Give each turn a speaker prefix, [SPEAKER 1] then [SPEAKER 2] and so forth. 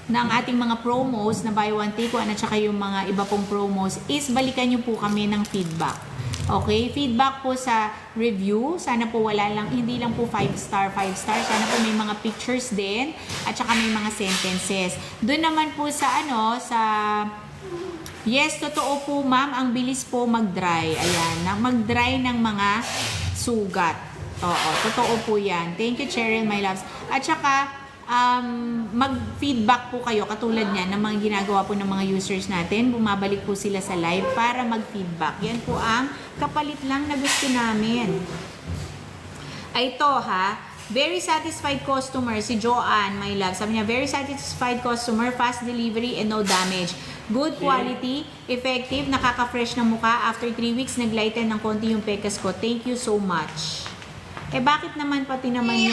[SPEAKER 1] ng ating mga promos na buy one take one at saka yung mga iba pong promos is balikan nyo po kami ng feedback. Okay? Feedback po sa review. Sana po hindi lang po 5 star. Sana po may mga pictures din at saka may mga sentences. Doon naman po sa yes, totoo po ma'am, ang bilis po mag-dry. Ayan, mag-dry ng mga sugat. Oo, totoo po yan. Thank you, Cheryl, my loves. At saka, mag-feedback po kayo katulad niyan ng mga ginagawa po ng mga users natin. Bumabalik po sila sa live para mag-feedback. Yan po ang kapalit lang na gusto namin. Ito ha, very satisfied customer, si Joanne, my love. Sabi niya, very satisfied customer, fast delivery and no damage. Good quality, effective, nakaka-fresh ng mukha. After 3 weeks, naglighten ng konti yung pekas ko. Thank you so much. Eh bakit naman pati naman yung